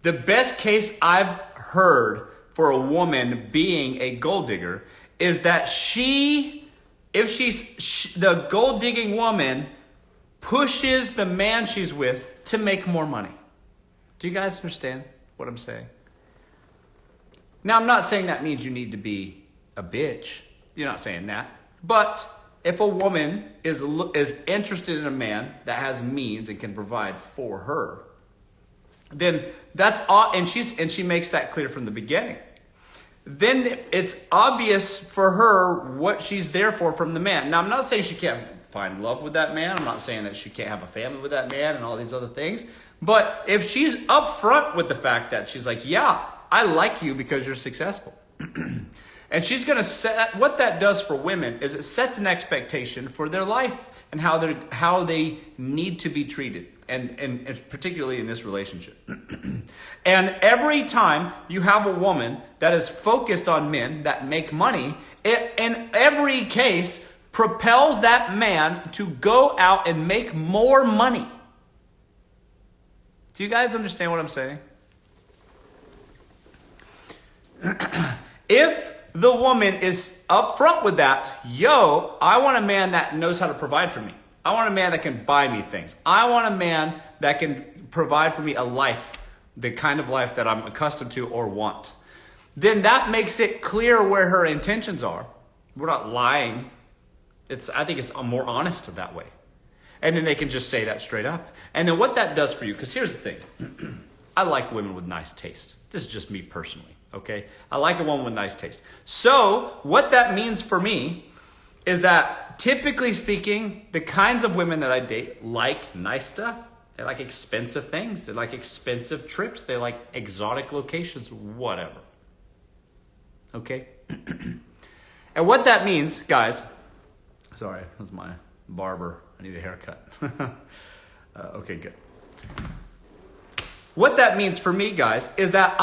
The best case I've heard for a woman being a gold digger is that the gold digging woman pushes the man she's with to make more money. Do you guys understand what I'm saying? Now, I'm not saying that means you need to be a bitch. You're not saying that. But if a woman is interested in a man that has means and can provide for her, then that's all, and she makes that clear from the beginning. Then it's obvious for her what she's there for from the man. Now, I'm not saying she can't find love with that man. I'm not saying that she can't have a family with that man and all these other things. But if she's upfront with the fact that she's like, yeah, I like you because you're successful. And she's going to set, what that does for women is it sets an expectation for their life and how they need to be treated. And particularly in this relationship. And every time you have a woman that is focused on men that make money, it, in every case, propels that man to go out and make more money. Do you guys understand what I'm saying? If the woman is upfront with that, yo, I want a man that knows how to provide for me. I want a man that can buy me things. I want a man that can provide for me a life, the kind of life that I'm accustomed to or want. Then that makes it clear where her intentions are. We're not lying. I think it's more honest that way. And then they can just say that straight up. And then what that does for you, because here's the thing. I like women with nice taste. This is just me personally, okay? I like a woman with nice taste. So what that means for me is that typically speaking, the kinds of women that I date like nice stuff. They like expensive things. They like expensive trips. They like exotic locations, whatever. Okay? And what that means, guys, sorry, that's my barber. I need a haircut. Okay, good. What that means for me, guys, is that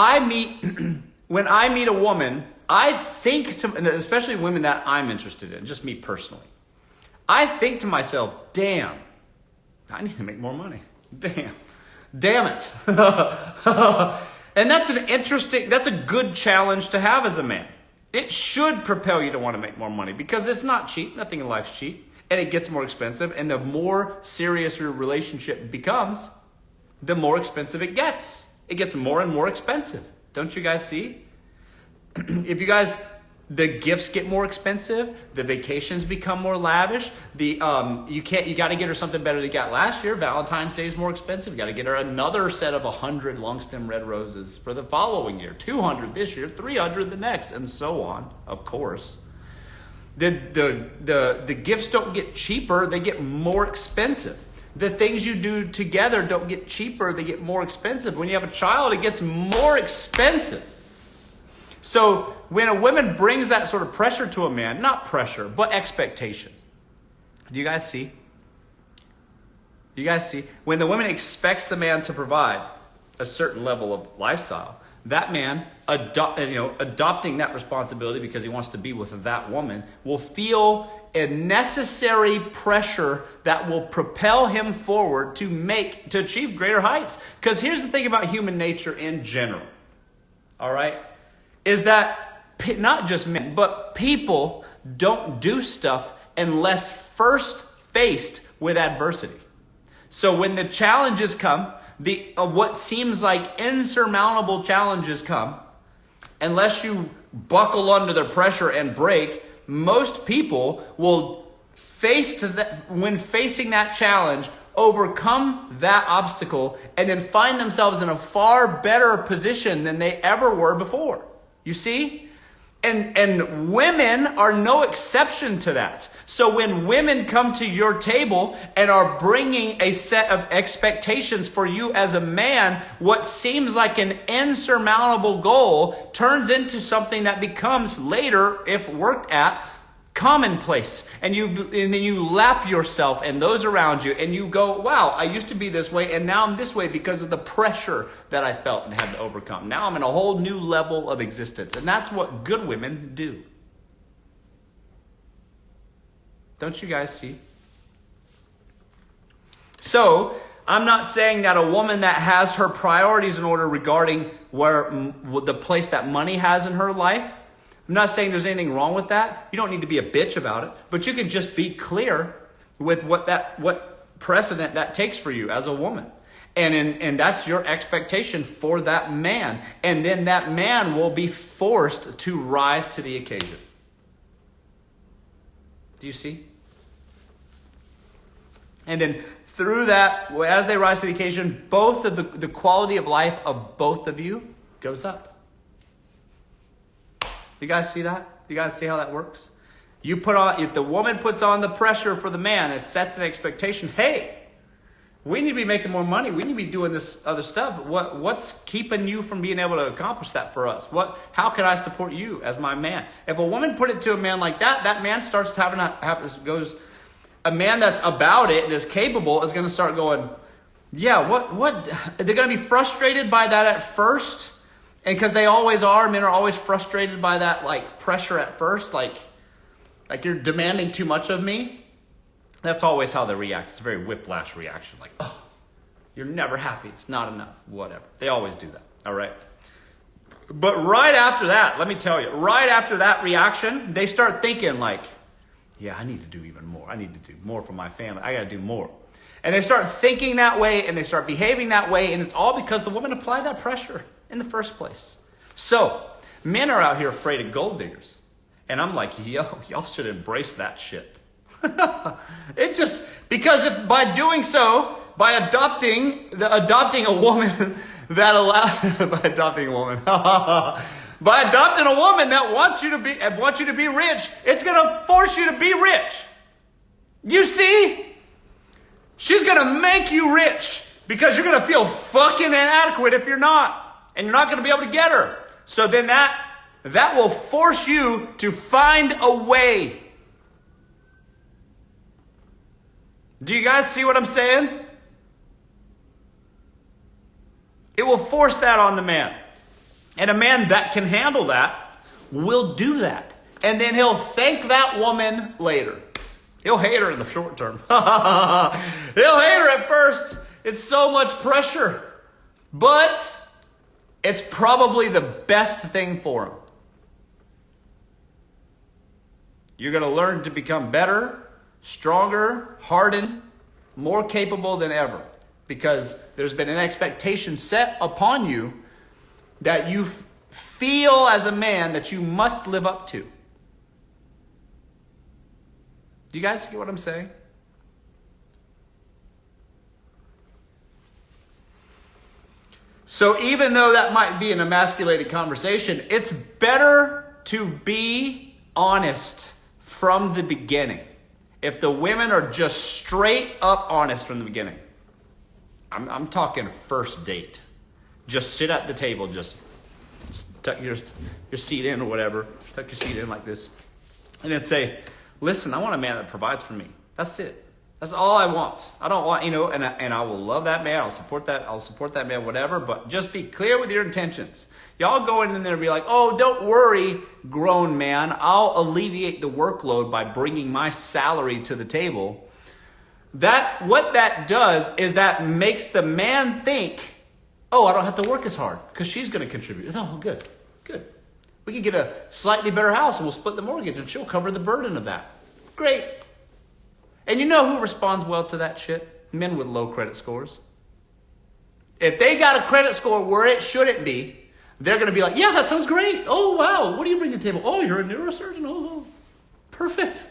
when I meet a woman, I think, especially women that I'm interested in, just me personally, I think to myself, damn, I need to make more money. Damn it. And that's a good challenge to have as a man. It should propel you to want to make more money because it's not cheap. Nothing in life's cheap. And it gets more expensive. And the more serious your relationship becomes, the more expensive it gets. It gets more and more expensive. Don't you guys see? The gifts get more expensive, the vacations become more lavish, you got to get her something better than you got last year. Valentine's Day is more expensive. You got to get her another set of 100 long stem red roses for the following year, 200 this year, 300 the next, and so on, of course. The gifts don't get cheaper, they get more expensive. The things you do together don't get cheaper, they get more expensive. When you have a child, it gets more expensive. So when a woman brings that sort of pressure to a man, not pressure, but expectation. Do you guys see? When the woman expects the man to provide a certain level of lifestyle, that man adopting that responsibility because he wants to be with that woman will feel a necessary pressure that will propel him forward to achieve greater heights. Because here's the thing about human nature in general. All right? Is that not just men, but people don't do stuff unless first faced with adversity. So when the challenges come, what seems like insurmountable challenges come, unless you buckle under the pressure and break, most people will when facing that challenge, overcome that obstacle and then find themselves in a far better position than they ever were before. You see? And women are no exception to that. So when women come to your table and are bringing a set of expectations for you as a man, what seems like an insurmountable goal turns into something that becomes later, if worked at, commonplace. And then you lap yourself and those around you and you go, wow, I used to be this way and now I'm this way because of the pressure that I felt and had to overcome. Now I'm in a whole new level of existence. And that's what good women do. Don't you guys see? So I'm not saying that a woman that has her priorities in order regarding where the place that money has in her life, I'm not saying there's anything wrong with that. You don't need to be a bitch about it, but you can just be clear with what precedent that takes for you as a woman. And that's your expectation for that man. And then that man will be forced to rise to the occasion. Do you see? And then through that, as they rise to the occasion, both of the quality of life of both of you goes up. You guys see that? You guys see how that works? If the woman puts on the pressure for the man, it sets an expectation. Hey, we need to be making more money. We need to be doing this other stuff. What's keeping you from being able to accomplish that for us? How can I support you as my man? If a woman put it to a man like that, that man starts a man that's about it and is capable is going to start going, yeah, what? They're going to be frustrated by that at first. And because they always are, men are always frustrated by that like pressure at first, like you're demanding too much of me. That's always how they react. It's a very whiplash reaction. Like, oh, you're never happy. It's not enough. Whatever. They always do that. All right. But right after that, let me tell you, right after that reaction, they start thinking like, yeah, I need to do even more. I need to do more for my family. I got to do more. And they start thinking that way and they start behaving that way. And it's all because the woman applied that pressure in the first place. So men are out here afraid of gold diggers. And I'm like, y'all should embrace that shit. Because if by doing so, by adopting a woman that by adopting a woman that wants you to be rich, it's gonna force you to be rich. You see? She's gonna make you rich because you're gonna feel fucking inadequate if you're not, and you're not gonna be able to get her. So then that will force you to find a way. Do you guys see what I'm saying? It will force that on the man. And a man that can handle that will do that. And then he'll thank that woman later. He'll hate her in the short term. He'll hate her at first. It's so much pressure. But it's probably the best thing for him. You're going to learn to become better, stronger, hardened, more capable than ever. Because there's been an expectation set upon you that you feel as a man that you must live up to. Do you guys get what I'm saying? So even though that might be an emasculated conversation, it's better to be honest from the beginning. If the women are just straight up honest from the beginning. I'm talking first date. Just sit at the table, just tuck your seat in or whatever. Tuck your seat in like this. And then say, listen, I want a man that provides for me. That's it. That's all I want. I don't want, and I will love that man. I'll support that man, whatever. But just be clear with your intentions. Y'all go in there and be like, oh, don't worry, grown man. I'll alleviate the workload by bringing my salary to the table. What that does is that makes the man think, oh, I don't have to work as hard because she's going to contribute. Oh, good. We can get a slightly better house and we'll split the mortgage and she'll cover the burden of that. Great. And you know who responds well to that shit? Men with low credit scores. If they got a credit score where it shouldn't be, they're going to be like, yeah, that sounds great. Oh, wow. What do you bring to the table? Oh, you're a neurosurgeon. Oh, perfect.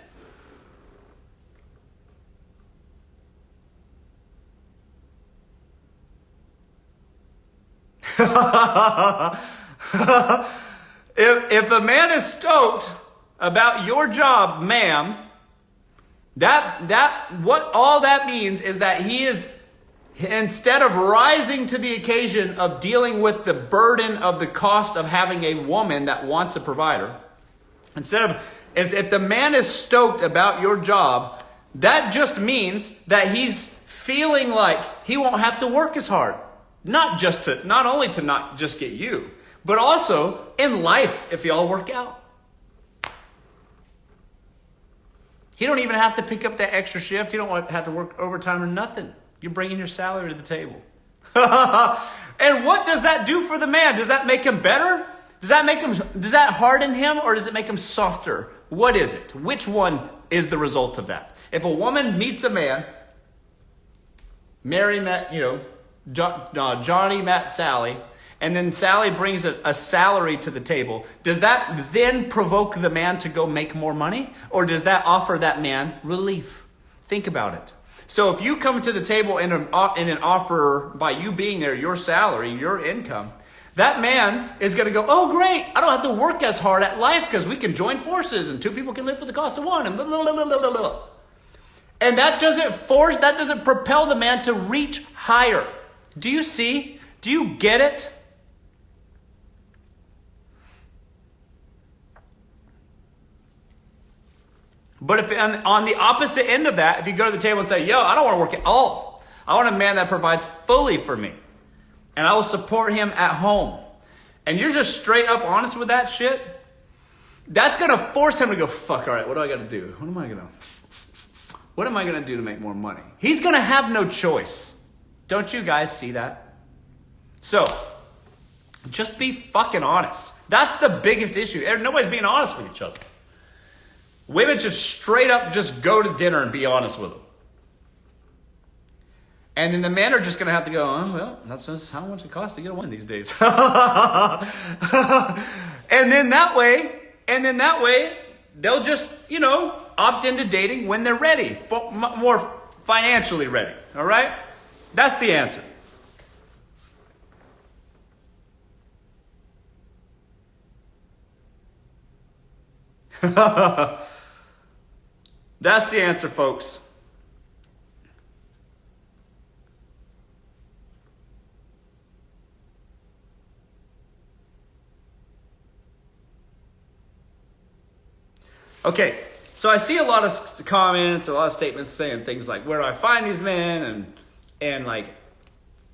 If a man is stoked about your job, ma'am, what all that means is that he is, instead of rising to the occasion of dealing with the burden of the cost of having a woman that wants a provider, if the man is stoked about your job, that just means that he's feeling like he won't have to work as hard. Not only to not just get you, but also in life if y'all work out. He don't even have to pick up that extra shift. He don't have to work overtime or nothing. You're bringing your salary to the table. And what does that do for the man? Does that make him better? Does that harden him, or does it make him softer? What is it? Which one is the result of that? If a woman meets a man, Mary met, Johnny met Sally, and then Sally brings a salary to the table, does that then provoke the man to go make more money? Or does that offer that man relief? Think about it. So if you come to the table and then offer, by you being there, your salary, your income, that man is going to go, oh, great, I don't have to work as hard at life because we can join forces and two people can live for the cost of one. And blah, blah, blah, blah, blah, blah. And that doesn't propel the man to reach higher. Do you see? Do you get it? But if on the opposite end of that, if you go to the table and say, yo, I don't want to work at all. I want a man that provides fully for me. And I will support him at home. And you're just straight up honest with that shit. That's going to force him to go, fuck, all right, what do I got to do? What am I going to do to make more money? He's going to have no choice. Don't you guys see that? So, just be fucking honest. That's the biggest issue. Nobody's being honest with each other. Women just straight up just go to dinner and be honest with them. And then the men are just going to have to go, oh, well, that's just how much it costs to get a woman these days. and then that way, they'll just, opt into dating when they're ready, more financially ready. All right? That's the answer. That's the answer, folks. Okay, so I see a lot of comments, a lot of statements saying things like, where do I find these men? And like,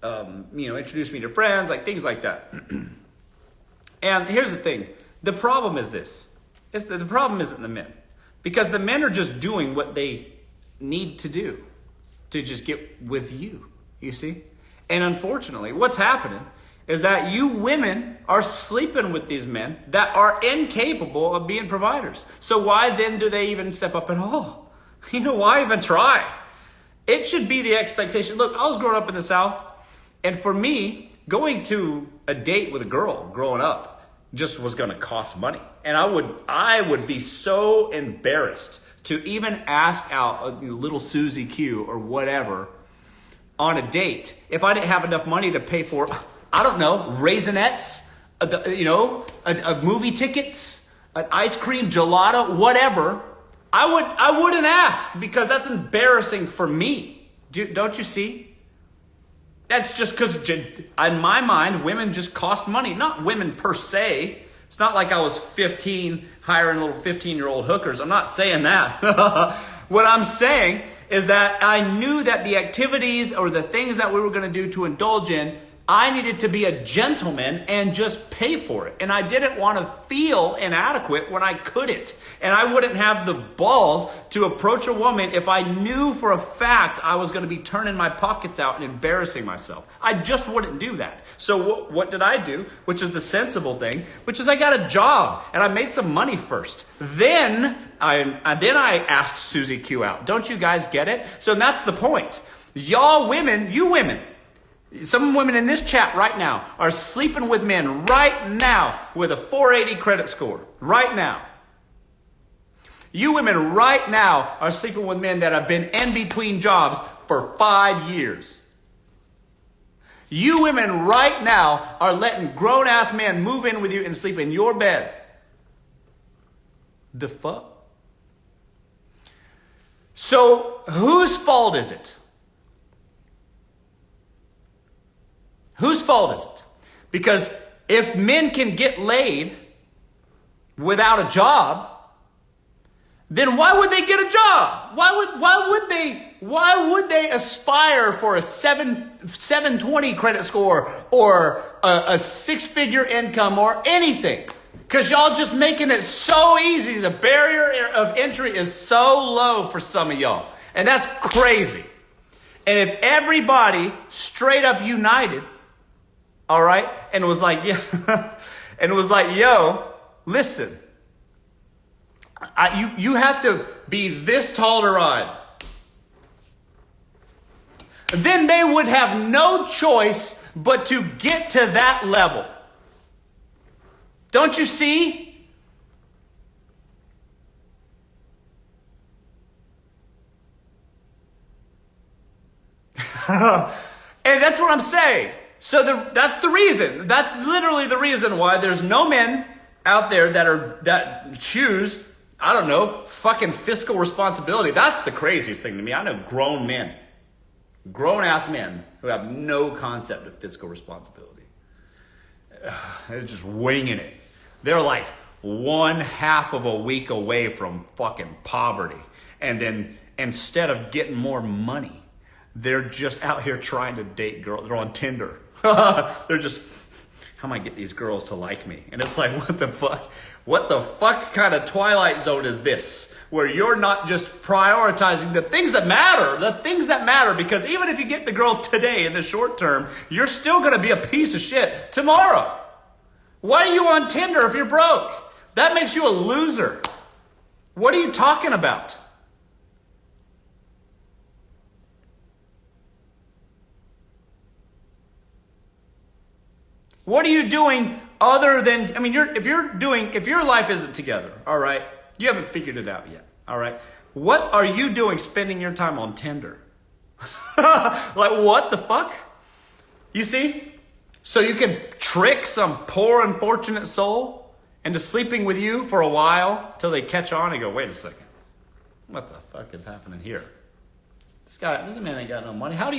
introduce me to friends, like things like that. And here's the thing. The problem is this. The problem isn't the men. Because the men are just doing what they need to do to just get with you see? And unfortunately, what's happening is that you women are sleeping with these men that are incapable of being providers. So why then do they even step up at all? Why even try? It should be the expectation. Look, I was growing up in the South, and for me, going to a date with a girl growing up just was going to cost money. And I would be so embarrassed to even ask out a little Susie Q or whatever on a date if I didn't have enough money to pay for, I don't know, Raisinets, movie tickets, an ice cream, gelato, whatever. I wouldn't ask because that's embarrassing for me. Don't you see? That's just because, in my mind, women just cost money. Not women per se. It's not like I was 15 hiring little 15-year-old hookers. I'm not saying that. What I'm saying is that I knew that the activities or the things that we were going to do to indulge in, I needed to be a gentleman and just pay for it. And I didn't want to feel inadequate when I couldn't. And I wouldn't have the balls to approach a woman if I knew for a fact I was going to be turning my pockets out and embarrassing myself. I just wouldn't do that. So what did I do? Which is the sensible thing, which is I got a job and I made some money first. Then I asked Susie Q out. Don't you guys get it? So that's the point. Y'all women, you women, some women in this chat right now are sleeping with men right now with a 480 credit score. Right now. You women right now are sleeping with men that have been in between jobs for 5 years. You women right now are letting grown-ass men move in with you and sleep in your bed. The fuck? So whose fault is it? Whose fault is it? Because if men can get laid without a job, then why would they get a job? Why would they aspire for a 720 credit score or a six-figure income or anything? Because y'all just making it so easy. The barrier of entry is so low for some of y'all. And that's crazy. And if everybody straight up united, all right, and was like, yeah, and was like, yo, listen, you have to be this tall to ride. Then they would have no choice but to get to that level. Don't you see? And that's what I'm saying. So that's the reason. That's literally the reason why there's no men out there that choose, I don't know, fucking fiscal responsibility. That's the craziest thing to me. I know grown men, grown ass men who have no concept of fiscal responsibility. They're just winging it. They're like 1/2 of a week away from fucking poverty. And then instead of getting more money, they're just out here trying to date girls. They're on Tinder. They're just, how am I get these girls to like me? And it's like, what the fuck? What the fuck kind of Twilight Zone is this? Where you're not just prioritizing the things that matter, because even if you get the girl today in the short term, you're still going to be a piece of shit tomorrow. Why are you on Tinder if you're broke? That makes you a loser. What are you talking about? What are you doing other than, I mean, if your life isn't together, all right, you haven't figured it out yet, all right, what are you doing spending your time on Tinder? Like, what the fuck? You see? So you can trick some poor, unfortunate soul into sleeping with you for a while till they catch on and go, wait a second, what the fuck is happening here? This man ain't got no money. How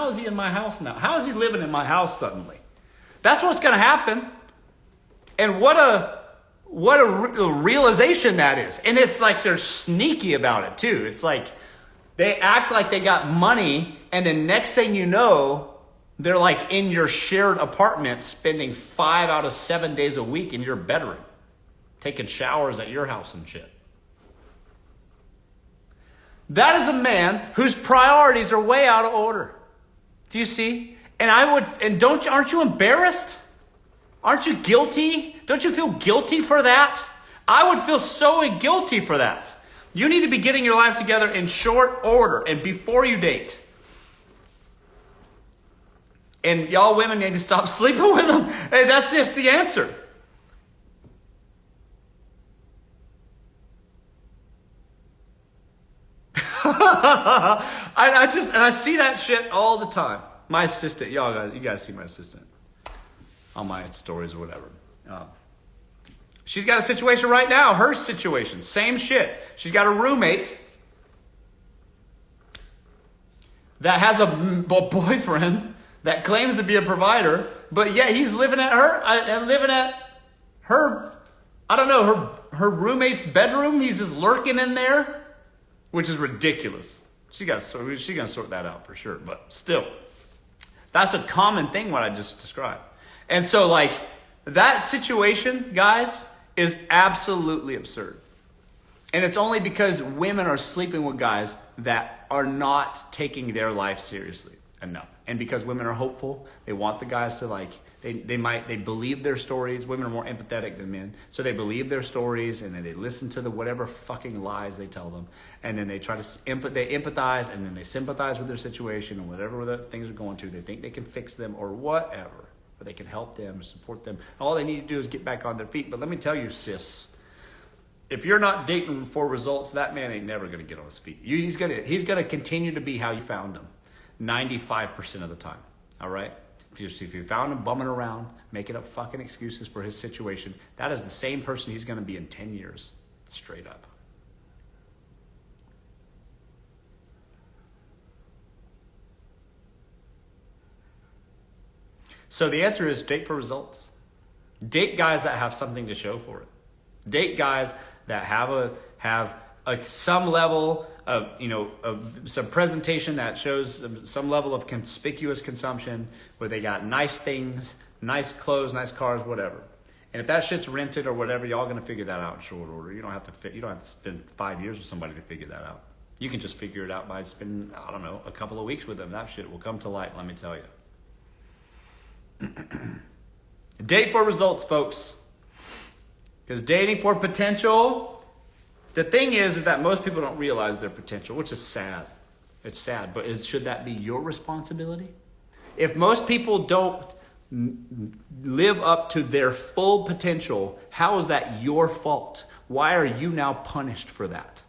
is he in my house now? How is he living in my house suddenly? That's what's going to happen. And what a realization that is. And it's like they're sneaky about it too. It's like they act like they got money, and then next thing you know, they're like in your shared apartment spending 5 out of 7 days a week in your bedroom, taking showers at your house and shit. That is a man whose priorities are way out of order. Do you see? And aren't you embarrassed? Aren't you guilty? Don't you feel guilty for that? I would feel so guilty for that. You need to be getting your life together in short order and before you date. And y'all women need to stop sleeping with them. Hey, that's just the answer. I see that shit all the time. My assistant, you guys see my assistant on my stories or whatever. She's got a situation right now, her situation, same shit. She's got a roommate that has a boyfriend that claims to be a provider, but yet he's living at her, I don't know, her roommate's bedroom. He's just lurking in there, which is ridiculous. She's gonna sort that out for sure, but still. That's a common thing, what I just described. And so, like, that situation, guys, is absolutely absurd. And it's only because women are sleeping with guys that are not taking their life seriously enough. And because women are hopeful, they want the guys to, like, they believe their stories. Women are more empathetic than men. So they believe their stories, and then they listen to whatever fucking lies they tell them. And then they try to empathize, and then they sympathize with their situation and whatever the things are going to. They think they can fix them or whatever. Or they can help them or support them. All they need to do is get back on their feet. But let me tell you, sis, if you're not dating for results, that man ain't never going to get on his feet. He's gonna continue to be how you found him 95% of the time. All right? If you found him bumming around, making up fucking excuses for his situation, that is the same person he's going to be in 10 years. Straight up. So the answer is date for results. Date guys that have something to show for it. Date guys that have some level of, some presentation that shows some level of conspicuous consumption, where they got nice things, nice clothes, nice cars, whatever. And if that shit's rented or whatever, y'all gonna figure that out in short order. You don't have to spend 5 years with somebody to figure that out. You can just figure it out by spending, I don't know, a couple of weeks with them. That shit will come to light, let me tell you. Date for results, folks. Because dating for potential, the thing is that most people don't realize their potential, which is sad. It's sad, but should that be your responsibility? If most people don't live up to their full potential, how is that your fault? Why are you now punished for that?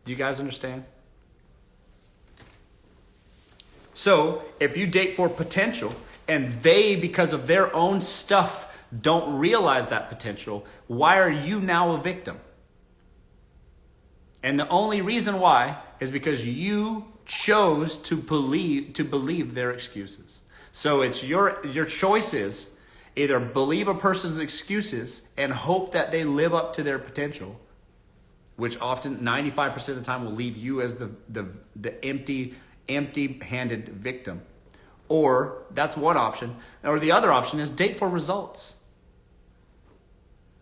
Do you guys understand? So, if you date for potential and they, because of their own stuff, don't realize that potential, why are you now a victim? And the only reason why is because you chose to believe their excuses. So it's your choice is either believe a person's excuses and hope that they live up to their potential, which often 95% of the time will leave you as the empty-handed victim. Or that's one option. Or the other option is date for results.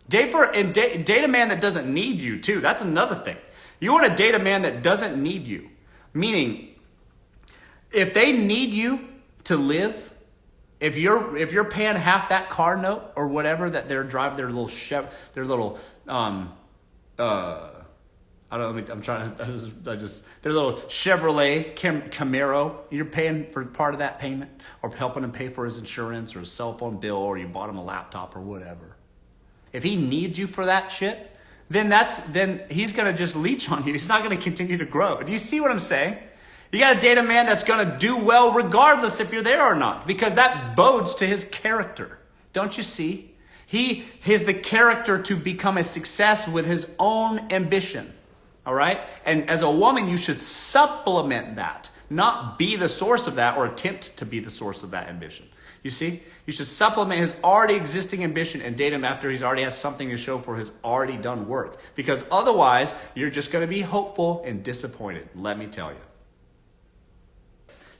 Date a man that doesn't need you too. That's another thing. You want to date a man that doesn't need you. Meaning, if they need you to live, if you're paying half that car note or whatever that they're driving, their little their little Chevrolet Camaro, you're paying for part of that payment or helping him pay for his insurance or his cell phone bill, or you bought him a laptop or whatever. If he needs you for that shit, then he's going to just leech on you. He's not going to continue to grow. Do you see what I'm saying? You got to date a man that's going to do well regardless if you're there or not, because that bodes to his character. Don't you see? He has the character to become a success with his own ambition. All right? And as a woman, you should supplement that, not be the source of that or attempt to be the source of that ambition. You see? You should supplement his already existing ambition and date him after he's already has something to show for his already done work. Because otherwise, you're just going to be hopeful and disappointed, let me tell you.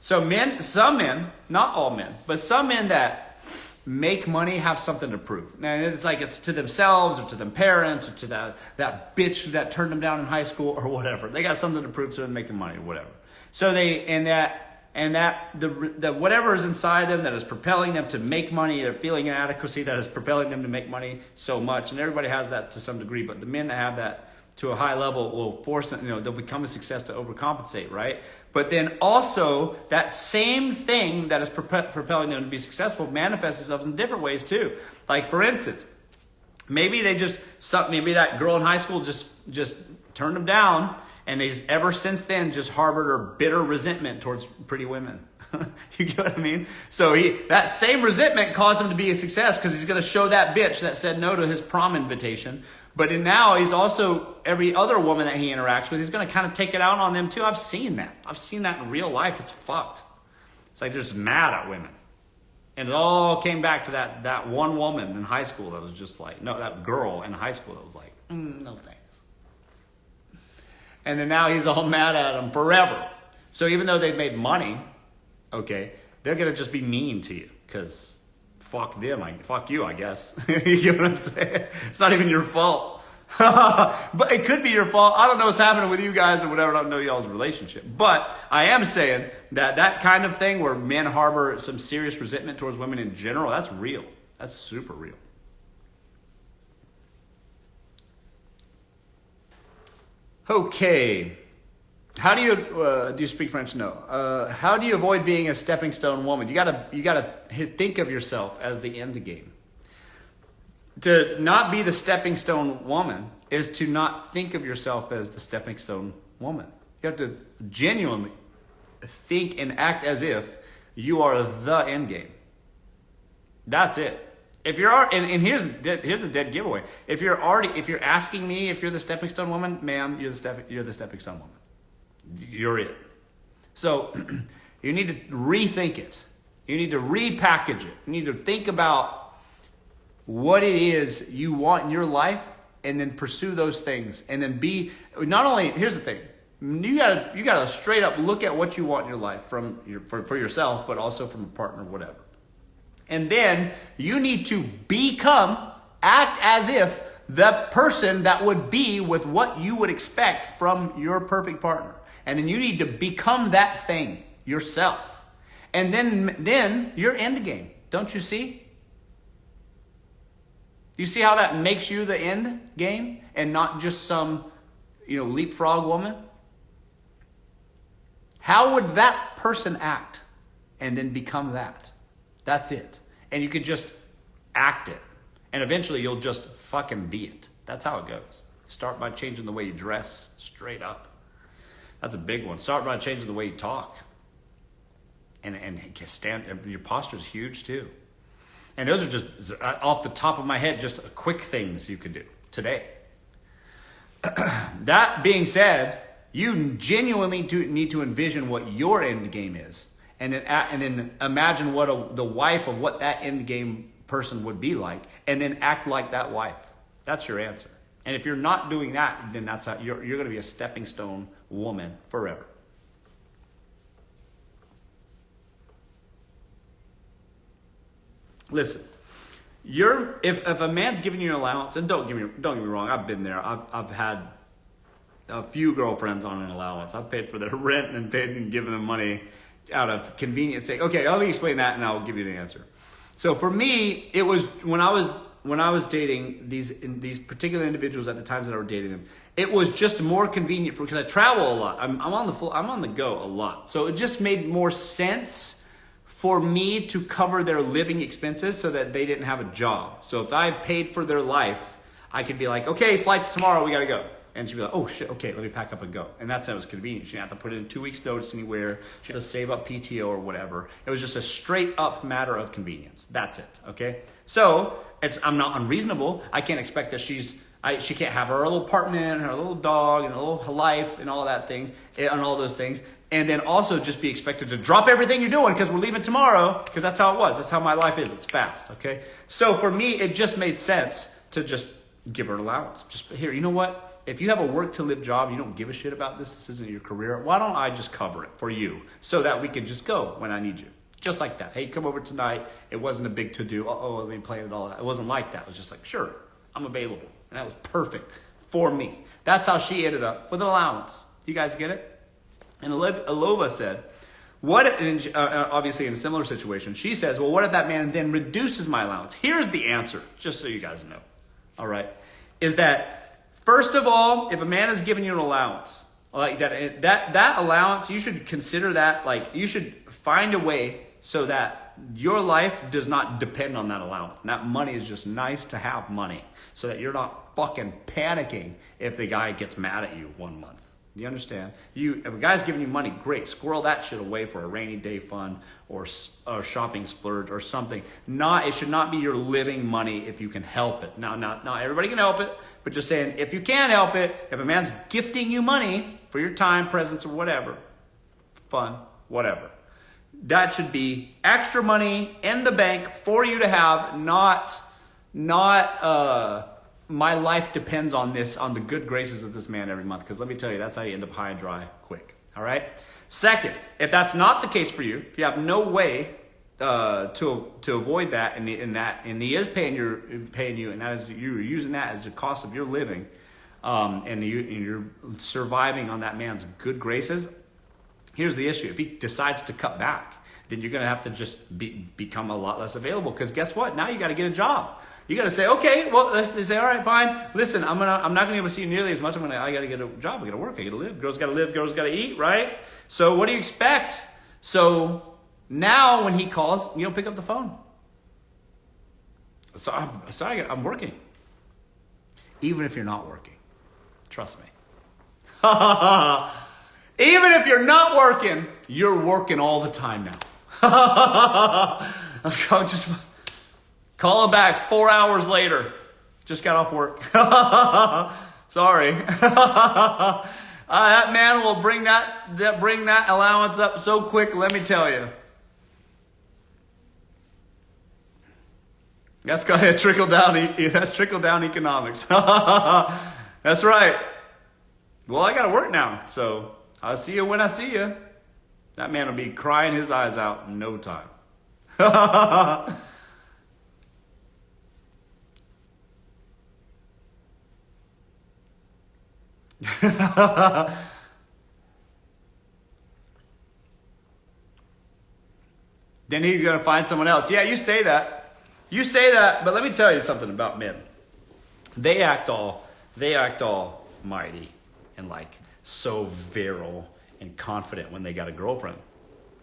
So some men, not all men, but some men that make money have something to prove. Now, it's like it's to themselves or to their parents or to that bitch that turned them down in high school or whatever. They got something to prove, so they're making money or whatever. So the whatever is inside them that is propelling them to make money, they're feeling inadequacy that is propelling them to make money so much. And everybody has that to some degree, but the men that have that to a high level will force them, they'll become a success to overcompensate, right? But then also that same thing that is propelling them to be successful manifests itself in different ways too. Like for instance, maybe maybe that girl in high school just turned them down, and he's ever since then just harbored a bitter resentment towards pretty women. You get what I mean? So that same resentment caused him to be a success because he's going to show that bitch that said no to his prom invitation. But now he's also, every other woman that he interacts with, he's going to kind of take it out on them too. I've seen that. I've seen that in real life. It's fucked. It's like they're just mad at women. And it all came back to that one woman in high school that was just like, no, that girl in high school that was like, no thanks. And then now he's all mad at them forever. So even though they've made money, okay, they're going to just be mean to you because fuck them, fuck you, I guess. You get what I'm saying? It's not even your fault. But it could be your fault. I don't know what's happening with you guys or whatever. I don't know y'all's relationship. But I am saying that kind of thing where men harbor some serious resentment towards women in general, that's real. That's super real. Okay. How do you speak French? No. How do you avoid being a stepping stone woman? You gotta think of yourself as the end game. To not be the stepping stone woman is to not think of yourself as the stepping stone woman. You have to genuinely think and act as if you are the end game. That's it. If you're and here's the dead giveaway. If you're asking me if you're the stepping stone woman, ma'am, you're the stepping stone woman. You're it. So you need to rethink it. You need to repackage it. You need to think about what it is you want in your life and then pursue those things. And then here's the thing. You gotta straight up look at what you want in your life for yourself, but also from a partner, whatever. And then you need to act as if the person that would be with what you would expect from your perfect partner. And then you need to become that thing yourself. And then you're end game. Don't you see? You see how that makes you the end game and not just some, leapfrog woman? How would that person act and then become that? That's it. And you could just act it. And eventually you'll just fucking be it. That's how it goes. Start by changing the way you dress, straight up. That's a big one. Start by changing the way you talk. And your posture is huge too. And those are just, off the top of my head, just quick things you could do today. That being said, you genuinely need to envision what your end game is. And then imagine what the wife of what that end game person would be like. And then act like that wife. That's your answer. And if you're not doing that, then that's how you're going to be a stepping stone woman forever. Listen, if a man's giving you an allowance, and don't get me wrong, I've been there. I've had a few girlfriends on an allowance. I've paid for their rent and paid and given them money out of convenience sake. Okay, let me explain that, and I'll give you the answer. So for me, it was when I was dating these particular individuals at the times that I was dating them. It was just more convenient because I travel a lot. I'm on the go a lot. So it just made more sense for me to cover their living expenses so that they didn't have a job. So if I paid for their life, I could be like, okay, flight's tomorrow, we gotta go. And she'd be like, oh shit, okay, let me pack up and go. And that's how it was convenient. She didn't have to put in 2 weeks notice anywhere. She had to save up PTO or whatever. It was just a straight up matter of convenience. That's it, okay? So I'm not unreasonable. I can't expect that she can't have her little apartment, her little dog, and a little life, and all those things. And then also just be expected to drop everything you're doing because we're leaving tomorrow, because that's how it was. That's how my life is. It's fast, okay? So for me, it just made sense to just give her an allowance. Just here, you know what? If you have a work to live job, you don't give a shit about this isn't your career, why don't I just cover it for you so that we can just go when I need you? Just like that. Hey, come over tonight. It wasn't a big to-do. Let me plan it all out. It wasn't like that. It was just like, sure, I'm available. And that was perfect for me. That's how she ended up with an allowance. You guys get it? And Alova said, obviously in a similar situation, she says, well, what if that man then reduces my allowance? Here's the answer, just so you guys know, all right, is that, first of all, if a man is giving you an allowance, like that allowance, you should consider that, like, you should find a way so that your life does not depend on that allowance. And that money is just nice to have money so that you're not fucking panicking if the guy gets mad at you 1 month. Do you understand? If a guy's giving you money, great. Squirrel that shit away for a rainy day fund or a shopping splurge or something. It should not be your living money if you can help it. Now, not everybody can help it, but just saying, if you can't help it, if a man's gifting you money for your time, presence, or whatever, fun, whatever, that should be extra money in the bank for you to have, not my life depends on the good graces of this man every month. Because let me tell you, that's how you end up high and dry quick. All right. Second, if that's not the case for you, if you have no way to avoid that, and he is paying you, and that is you're using that as the cost of your living, and you're surviving on that man's good graces. Here's the issue: if he decides to cut back, then you're going to have to just become a lot less available. Because guess what? Now you got to get a job. You got to say, okay, well, let's say, all right, fine. Listen, I'm not going to be able to see you nearly as much. I got to get a job. I got to work. I got to live. Girls got to live. Girls got to eat, right? So what do you expect? So now when he calls, you don't pick up the phone. So I'm working. Even if you're not working, trust me. Even if you're not working, you're working all the time now. I'm just call him back 4 hours later. Just got off work. Sorry. That man will bring that allowance up so quick, let me tell you. That's trickle down economics. That's right. Well, I got to work now, so I'll see you when I see you. That man will be crying his eyes out in no time. Then he's going to find someone else. Yeah, you say that. You say that, but let me tell you something about men. They act all mighty and like so virile and confident when they got a girlfriend.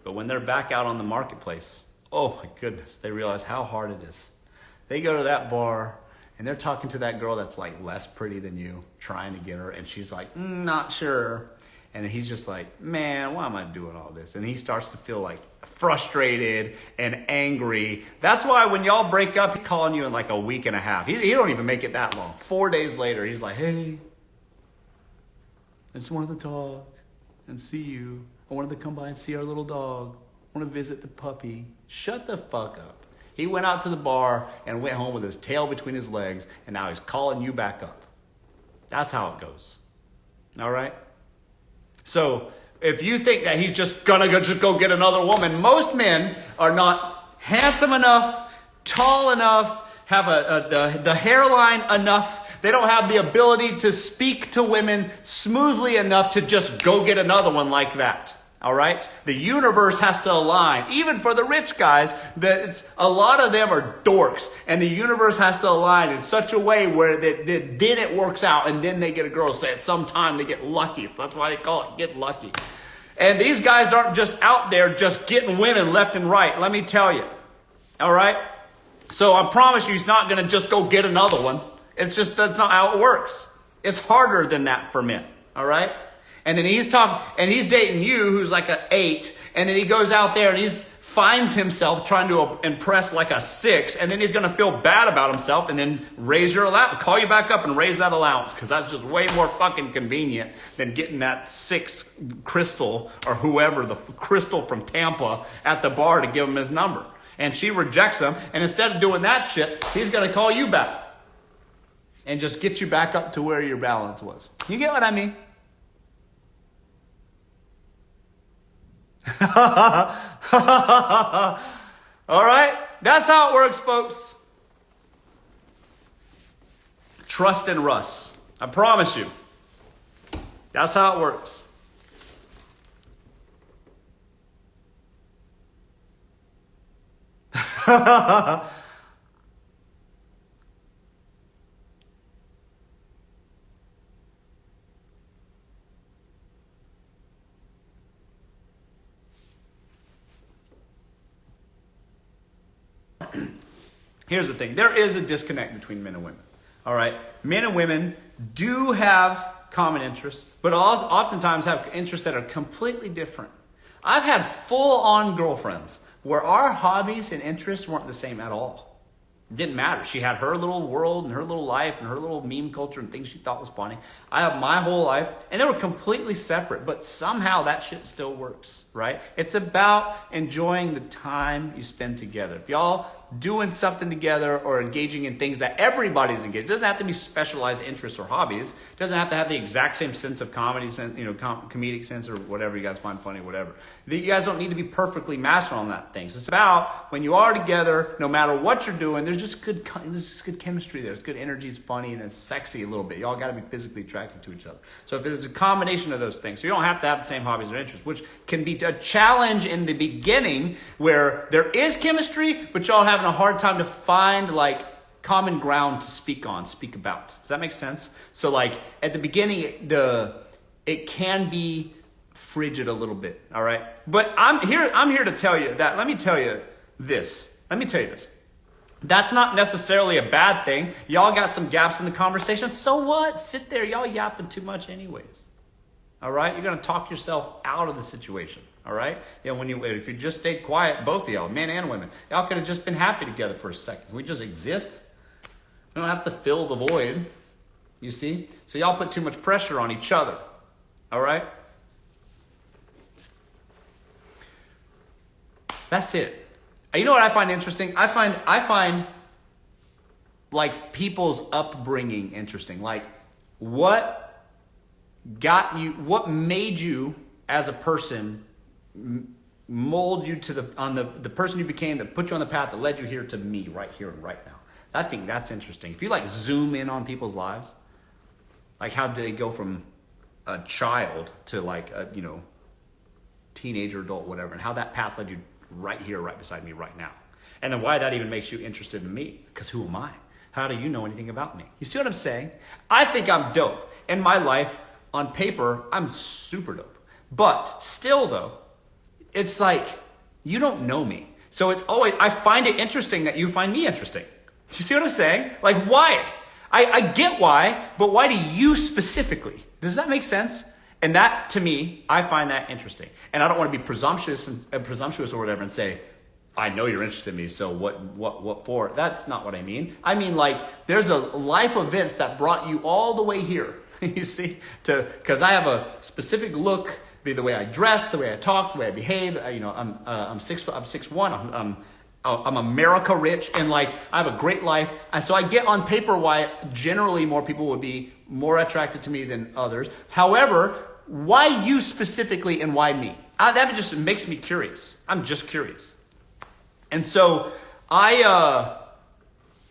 But when they're back out on the marketplace, oh my goodness, they realize how hard it is. They go to that bar and they're talking to that girl that's like less pretty than you, trying to get her, and she's like, not sure. And he's just like, man, why am I doing all this? And he starts to feel like frustrated and angry. That's why when y'all break up, he's calling you in like a week and a half. He don't even make it that long. 4 days later, he's like, hey, I just wanted to talk and see you. I wanted to come by and see our little dog. I want to visit the puppy. Shut the fuck up. He went out to the bar and went home with his tail between his legs, and now he's calling you back up. That's how it goes. All right? So if you think that he's just gonna go get another woman, most men are not handsome enough, tall enough, have the hairline enough. They don't have the ability to speak to women smoothly enough to just go get another one like that. All right? The universe has to align. Even for the rich guys, a lot of them are dorks. And the universe has to align in such a way where then it works out. And then they get a girl. So at some time they get lucky. That's why they call it get lucky. And these guys aren't just out there just getting women left and right. Let me tell you. All right? So I promise you he's not going to just go get another one. That's not how it works. It's harder than that for men. All right? And then he's dating you, who's like an 8, and then he goes out there and he finds himself trying to impress like a 6, and then he's going to feel bad about himself and then raise your allowance, call you back up and raise that allowance, because that's just way more fucking convenient than getting that 6 Crystal or whoever, the Crystal from Tampa at the bar to give him his number. And she rejects him, and instead of doing that shit, he's going to call you back and just get you back up to where your balance was. You get what I mean? All right? That's how it works, folks. Trust in Russ. I promise you. That's how it works. Here's the thing. There is a disconnect between men and women. All right? Men and women do have common interests, but oftentimes have interests that are completely different. I've had full-on girlfriends where our hobbies and interests weren't the same at all. It didn't matter. She had her little world and her little life and her little meme culture and things she thought was funny. I have my whole life, and they were completely separate, but somehow that shit still works, right? It's about enjoying the time you spend together. If y'all doing something together or engaging in things that everybody's engaged, it doesn't have to be specialized interests or hobbies. It doesn't have to have the exact same sense of comedy, comedic sense or whatever you guys find funny, whatever. You guys don't need to be perfectly master on that thing. So it's about when you are together, no matter what you're doing, there's just good chemistry there. There's good energy. It's funny and it's sexy a little bit. Y'all got to be physically attracted to each other. So if it's a combination of those things, so you don't have to have the same hobbies or interests, which can be a challenge in the beginning where there is chemistry, but y'all having a hard time to find like common ground to speak about. Does that make sense? So like at the beginning, it can be frigid a little bit. All right. But I'm here to tell you that, let me tell you this. That's not necessarily a bad thing. Y'all got some gaps in the conversation. So what? Sit there. Y'all yapping too much anyways. All right? You're going to talk yourself out of the situation. All right? If you just stayed quiet, both of y'all, men and women, y'all could have just been happy together for a second. We just exist. We don't have to fill the void. You see? So y'all put too much pressure on each other. All right? That's it. You know what I find interesting? I find like people's upbringing interesting. Like what made you as a person mold you to the person you became, that put you on the path that led you here to me right here and right now. I think that's interesting. If you like zoom in on people's lives, like how do they go from a child to like a, teenager, adult, whatever, and how that path led you right here, right beside me right now. And then why that even makes you interested in me. Because who am I? How do you know anything about me? You see what I'm saying? I think I'm dope. In my life, on paper, I'm super dope. But still though, it's like, you don't know me. So it's always, I find it interesting that you find me interesting. Do you see what I'm saying? Like why? I get why, but why do you specifically? Does that make sense? And that, to me, I find that interesting. And I don't want to be presumptuous or whatever and say, I know you're interested in me, so what for? That's not what I mean. I mean, like, there's a life events that brought you all the way here. You see? Because I have a specific look, be the way I dress, the way I talk, the way I behave. I'm 6'1", I'm America rich, and like I have a great life, and so I get on paper why generally more people would be more attracted to me than others. However, why you specifically and why me? That just makes me curious. I'm just curious, and so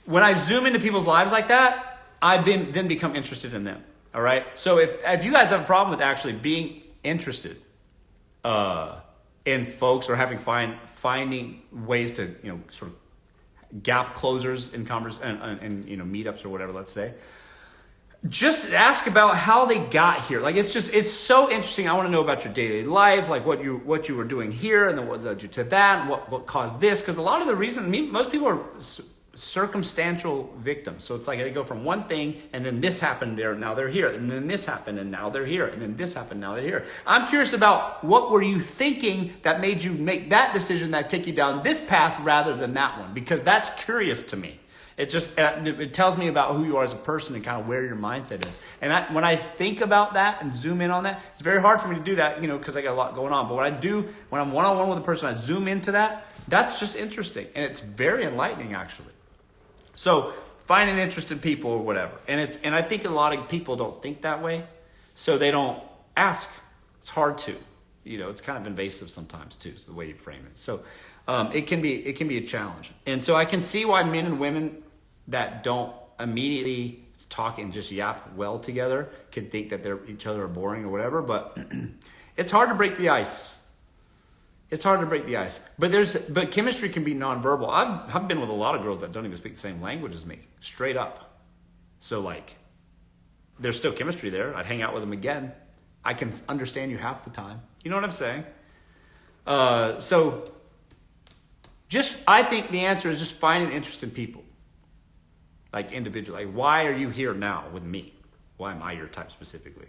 when I zoom into people's lives like that, then become interested in them. All right. So if you guys have a problem with actually being interested, in folks or finding ways to sort of gap closers in and meetups or whatever, let's say, just ask about how they got here. Like it's so interesting. I want to know about your daily life, like what you were doing here and then what led you to that and what caused this, because a lot of the reason most people are circumstantial victims. So it's like they go from one thing and then this happened there, now they're here, and then this happened and now they're here, and then this happened, now they're here. I'm curious about what were you thinking that made you make that decision that take you down this path rather than that one, because that's curious to me. It tells me about who you are as a person and kind of where your mindset is. And when I think about that and zoom in on that, it's very hard for me to do that, because I got a lot going on. But what I do when I'm one-on-one with a person, I zoom into that. That's just interesting. And it's very enlightening, actually. So find an interest in people or whatever. And I think a lot of people don't think that way. So they don't ask. It's hard to. It's kind of invasive sometimes too, is the way you frame it. So it can be a challenge. And so I can see why men and women that don't immediately talk and just yap well together can think that each other are boring or whatever, but it's hard to break the ice. It's hard to break the ice. But chemistry can be nonverbal. I've been with a lot of girls that don't even speak the same language as me, straight up. So like, there's still chemistry there. I'd hang out with them again. I can understand you half the time. You know what I'm saying? So I think the answer is just find an interest in people. Like individually. Like, why are you here now with me? Why am I your type specifically?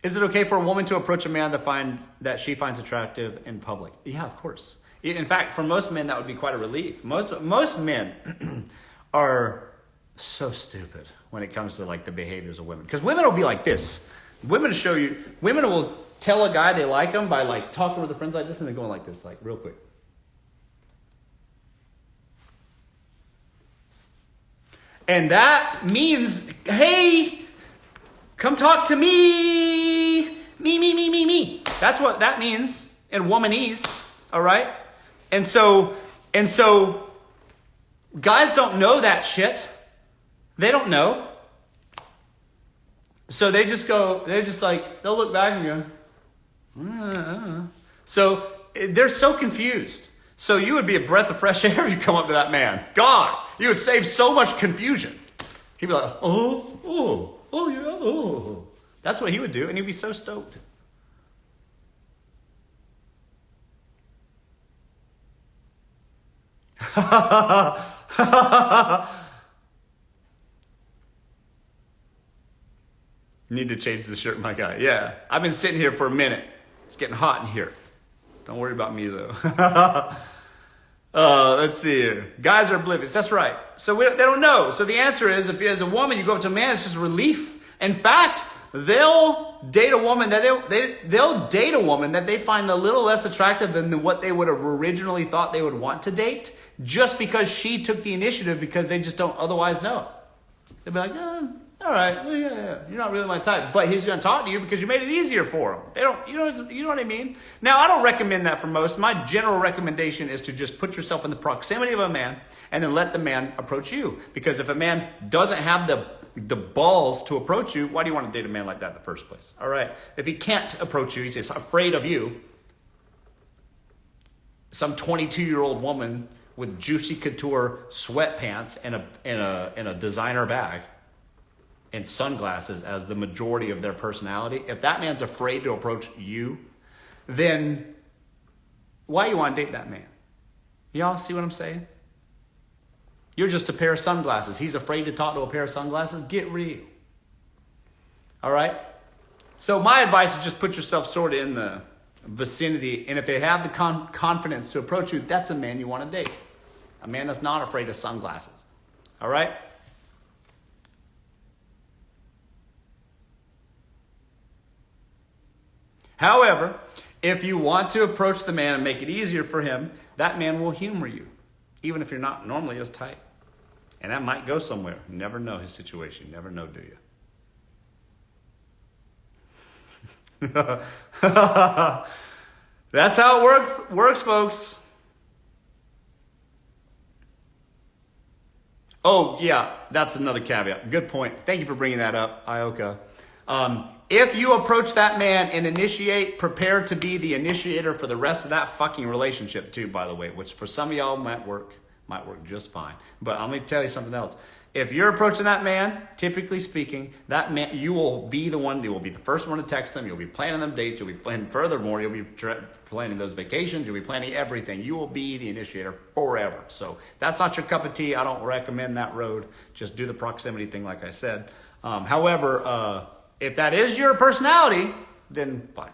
Is it okay for a woman to approach a man that she finds attractive in public? Yeah, of course. In fact, for most men, that would be quite a relief. Most men are so stupid when it comes to like the behaviors of women. Because women will be like this. Women will tell a guy they like him by like talking with their friends like this and then going like this, like real quick. And that means, hey, come talk to me. Me. That's what that means in womanese, all right? And so guys don't know that shit. They don't know. So they'll look back and go, So they're so confused. So you would be a breath of fresh air if you come up to that man. God, you would save so much confusion. He'd be like, oh, yeah, oh. That's what he would do, and he'd be so stoked. Need to change the shirt, my guy. Yeah, I've been sitting here for a minute. It's getting hot in here. Don't worry about me, though. Let's see here. Guys are oblivious. That's right. So they don't know. So the answer is, if as a woman you go up to a man, it's just relief. In fact, they'll date a woman that they find a little less attractive than what they would have originally thought they would want to date, just because she took the initiative, because they just don't otherwise know. They'll be like, All right, well, yeah, you're not really my type, but he's going to talk to you because you made it easier for him. They don't, you know what I mean? Now, I don't recommend that for most. My general recommendation is to just put yourself in the proximity of a man and then let the man approach you. Because if a man doesn't have the balls to approach you, why do you want to date a man like that in the first place? All right, if he can't approach you, he's just afraid of you. Some 22-year-old woman with juicy couture sweatpants and a designer bag and sunglasses as the majority of their personality, if that man's afraid to approach you, then why you want to date that man? Y'all see what I'm saying? You're just a pair of sunglasses. He's afraid to talk to a pair of sunglasses. Get real. All right? So my advice is just put yourself sort of in the vicinity, and if they have the confidence to approach you, that's a man you want to date. A man that's not afraid of sunglasses. All right? However, if you want to approach the man and make it easier for him, that man will humor you, even if you're not normally as tight. And that might go somewhere. You never know his situation. You never know, do you? That's how it works, folks. Oh, yeah, that's another caveat. Good point. Thank you for bringing that up, Ioka. If you approach that man and initiate, prepare to be the initiator for the rest of that fucking relationship too, by the way, which for some of y'all might work just fine. But I'm going to tell you something else. If you're approaching that man, typically speaking, that man, you will be the one, you will be the first one to text him. You'll be planning them dates. You'll be planning, furthermore, you'll be planning those vacations. You'll be planning everything. You will be the initiator forever. So if that's not your cup of tea, I don't recommend that road. Just do the proximity thing, like I said. However, if that is your personality, then fine.